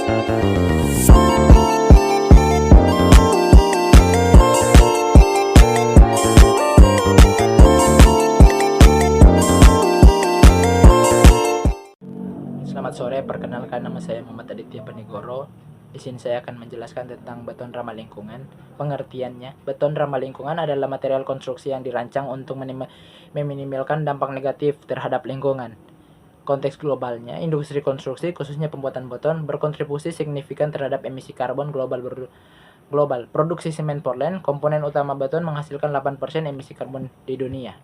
Selamat sore, perkenalkan nama saya Muhammad Aditya Panigoro. Di sini saya akan menjelaskan tentang beton ramah lingkungan. Pengertiannya, beton ramah lingkungan adalah material konstruksi yang dirancang untuk meminimalkan dampak negatif terhadap lingkungan. Konteks globalnya, industri konstruksi, khususnya pembuatan beton, berkontribusi signifikan terhadap emisi karbon global. Produksi semen Portland, komponen utama beton, menghasilkan 8% emisi karbon di dunia.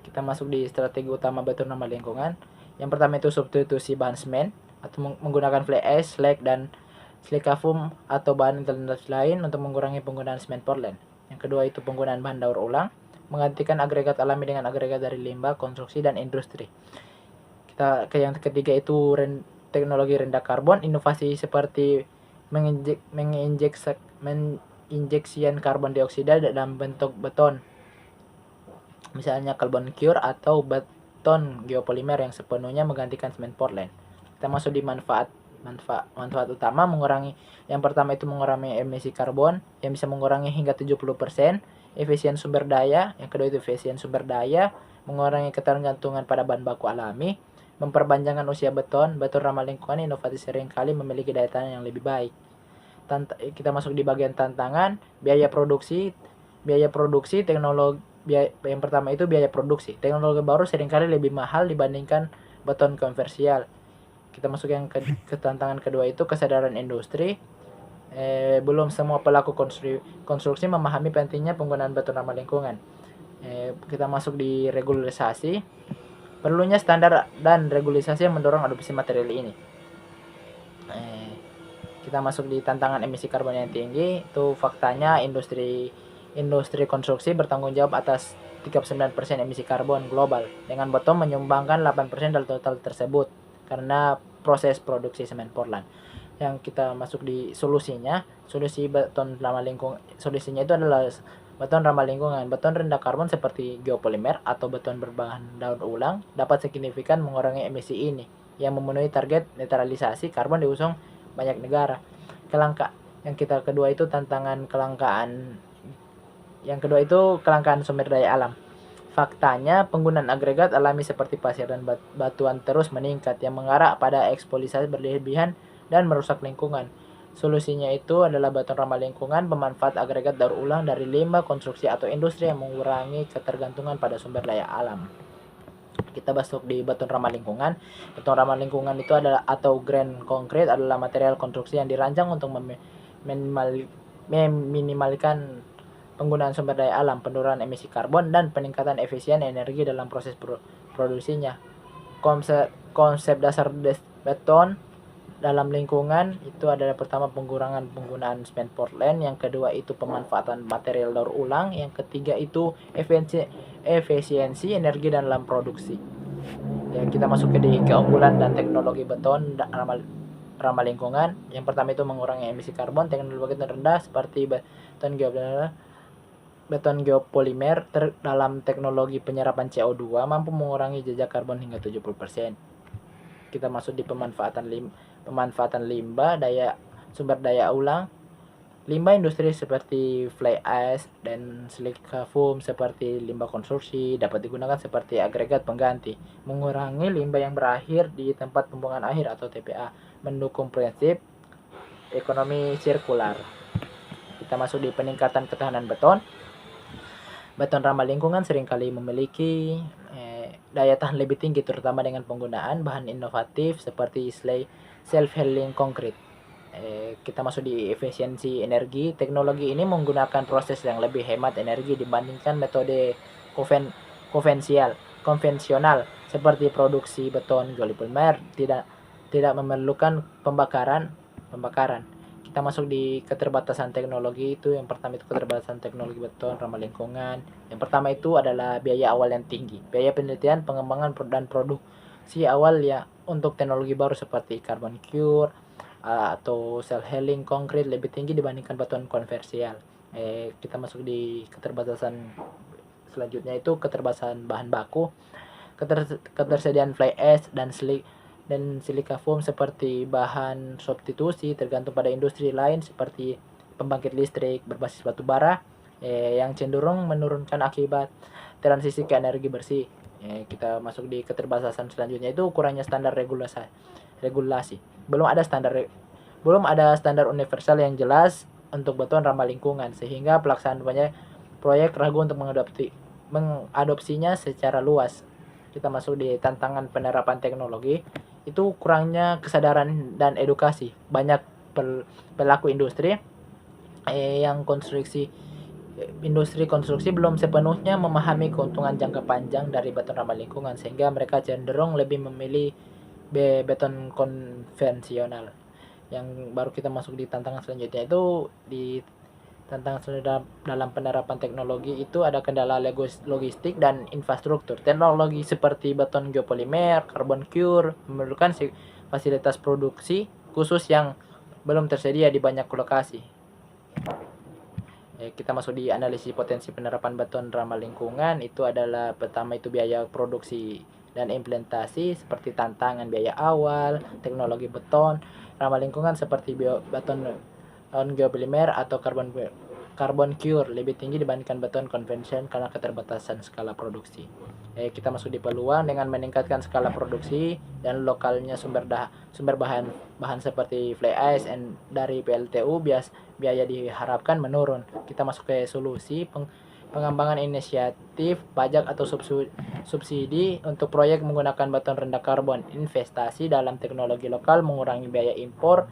Kita masuk di strategi utama beton ramah lingkungan. Yang pertama itu substitusi bahan semen atau menggunakan fly ash, slag, dan silika foam atau bahan alternatif lain untuk mengurangi penggunaan semen Portland. Yang kedua itu penggunaan bahan daur ulang, menggantikan agregat alami dengan agregat dari limbah, konstruksi, dan industri. Kita ke yang ketiga itu teknologi rendah karbon, inovasi seperti menginjeksian karbon dioksida dalam bentuk beton, misalnya carbon cure atau beton geopolimer yang sepenuhnya menggantikan semen Portland. Kita masuk di manfaat utama, yang pertama itu mengurangi emisi karbon yang bisa mengurangi hingga 70%, efisien sumber daya, yang kedua itu efisien sumber daya, mengurangi ketergantungan pada bahan baku alami, memperpanjangkan usia beton ramah lingkungan, inovatif seringkali memiliki daya tahan yang lebih baik. Kita masuk di bagian tantangan, biaya produksi, teknologi. Yang pertama itu biaya produksi. Teknologi baru seringkali lebih mahal dibandingkan beton konvensional. Kita masuk yang ke tantangan kedua itu kesadaran industri. Belum semua pelaku konstruksi memahami pentingnya penggunaan beton ramah lingkungan. Kita masuk di regulasi. Perlunya standar dan regulasi yang mendorong adopsi material ini. Kita masuk di tantangan emisi karbon yang tinggi. Itu faktanya industri konstruksi bertanggung jawab atas 39% emisi karbon global, dengan beton menyumbangkan 8% dari total tersebut karena proses produksi semen Portland. Yang kita masuk di solusinya, solusinya itu adalah beton ramah lingkungan. Beton rendah karbon seperti geopolimer atau beton berbahan daur ulang dapat signifikan mengurangi emisi ini, yang memenuhi target netralisasi karbon diusung banyak negara. Yang kedua itu kelangkaan sumber daya alam. Faktanya, penggunaan agregat alami seperti pasir dan batuan terus meningkat, yang mengarah pada eksploitasi berlebihan dan merusak lingkungan. Solusinya itu adalah beton ramah lingkungan, pemanfaat agregat daur ulang dari limbah konstruksi atau industri yang mengurangi ketergantungan pada sumber daya alam. Kita masuk di beton ramah lingkungan. Beton ramah lingkungan itu adalah atau green concrete adalah material konstruksi yang dirancang untuk meminimalkan penggunaan sumber daya alam, penurunan emisi karbon, dan peningkatan efisien energi dalam proses produksinya. Konsep dasar beton dalam lingkungan itu adalah pertama pengurangan penggunaan semen Portland, yang kedua itu pemanfaatan material daur ulang, yang ketiga itu efisiensi energi dalam produksi. Yang kita masuk ke keunggulan dan teknologi beton ramah lingkungan. Yang pertama itu mengurangi emisi karbon, teknologi rendah seperti beton geopolimer dalam teknologi penyerapan CO2 mampu mengurangi jejak karbon hingga 70%. Kita masuk di pemanfaatan limbah, sumber daya ulang. Limbah industri seperti fly ash dan silika foam seperti limbah konstruksi dapat digunakan seperti agregat pengganti, mengurangi limbah yang berakhir di tempat pembuangan akhir atau TPA, mendukung prinsip ekonomi sirkular. Kita masuk di peningkatan ketahanan beton. Beton ramah lingkungan seringkali memiliki daya tahan lebih tinggi, terutama dengan penggunaan bahan inovatif seperti self-healing concrete. Kita masuk di efisiensi energi. Teknologi ini menggunakan proses yang lebih hemat energi dibandingkan metode konvensional seperti produksi beton geopolimer, tidak memerlukan pembakaran. Kita masuk di keterbatasan teknologi. Itu yang pertama itu keterbatasan teknologi beton ramah lingkungan. Yang pertama itu adalah biaya awal yang tinggi. Biaya penelitian, pengembangan dan produksi awal ya untuk teknologi baru seperti carbon cure atau self-healing concrete lebih tinggi dibandingkan beton konvensional. Kita masuk di keterbatasan selanjutnya itu keterbatasan bahan baku. Ketersediaan fly ash dan dan silika foam seperti bahan substitusi tergantung pada industri lain seperti pembangkit listrik berbasis batu bara yang cenderung menurunkan akibat transisi ke energi bersih. Kita masuk di keterbatasan selanjutnya, itu kurangnya standar regulasi. Belum ada standar universal yang jelas untuk beton ramah lingkungan sehingga pelaksanaan banyak proyek ragu untuk mengadopsinya secara luas. Kita masuk di tantangan penerapan teknologi, itu kurangnya kesadaran dan edukasi. Banyak pelaku industri industri konstruksi belum sepenuhnya memahami keuntungan jangka panjang dari beton ramah lingkungan sehingga mereka cenderung lebih memilih beton konvensional. Yang baru kita masuk di tantangan selanjutnya, itu di tantangan selanjutnya dalam penerapan teknologi itu ada kendala logistik dan infrastruktur. Teknologi seperti beton geopolimer, carbon cure memerlukan fasilitas produksi khusus yang belum tersedia di banyak lokasi. Kita masuk di analisis potensi penerapan beton ramah lingkungan. Itu adalah pertama itu biaya produksi dan implementasi seperti tantangan biaya awal, teknologi beton ramah lingkungan seperti beton geopolimer atau carbon cure lebih tinggi dibandingkan beton konvensional karena keterbatasan skala produksi. Kita masuk di peluang dengan meningkatkan skala produksi dan lokalnya sumber bahan seperti fly ash dari PLTU biaya diharapkan menurun. Kita masuk ke solusi pengembangan inisiatif pajak atau subsidi untuk proyek menggunakan beton rendah karbon, investasi dalam teknologi lokal, mengurangi biaya impor,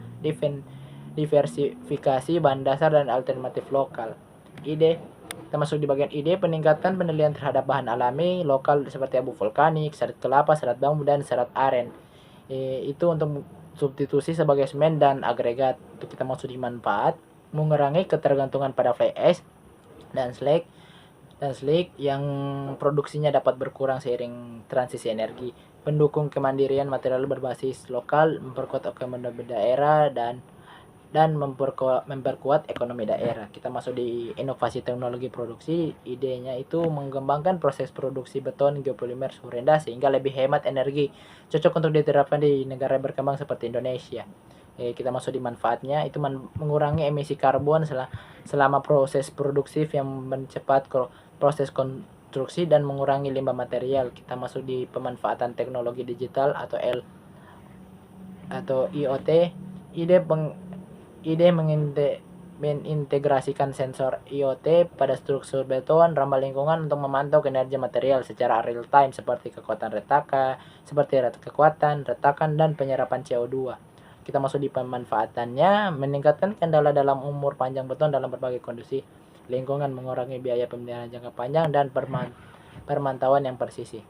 diversifikasi bahan dasar dan alternatif lokal. Ide kita masuk di bagian ide, peningkatan penilaian terhadap bahan alami lokal seperti abu vulkanik, serat kelapa, serat bambu, dan serat aren. Itu untuk substitusi sebagai semen dan agregat. Itu kita masuk di manfaat, mengurangi ketergantungan pada fly ash dan slag yang produksinya dapat berkurang seiring transisi energi, pendukung kemandirian material berbasis lokal, memperkuat ekonomi daerah dan memperkuat ekonomi daerah. Kita masuk di inovasi teknologi produksi. Idenya itu mengembangkan proses produksi beton geopolimer suhu rendah sehingga lebih hemat energi, cocok untuk diterapkan di negara berkembang seperti Indonesia. Kita masuk di manfaatnya, itu mengurangi emisi karbon selama proses produksi yang mencepat proses konstruksi dan mengurangi limbah material. Kita masuk di pemanfaatan teknologi digital atau IoT. Ide mengintegrasikan sensor IoT pada struktur beton ramah lingkungan untuk memantau kinerja material secara real time seperti kekuatan retakan dan penyerapan CO2. Kita masuk di pemanfaatannya, meningkatkan kendala dalam umur panjang beton dalam berbagai kondisi lingkungan, mengurangi biaya pemeliharaan jangka panjang dan permantauan yang presisi.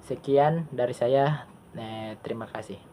Sekian dari saya, terima kasih.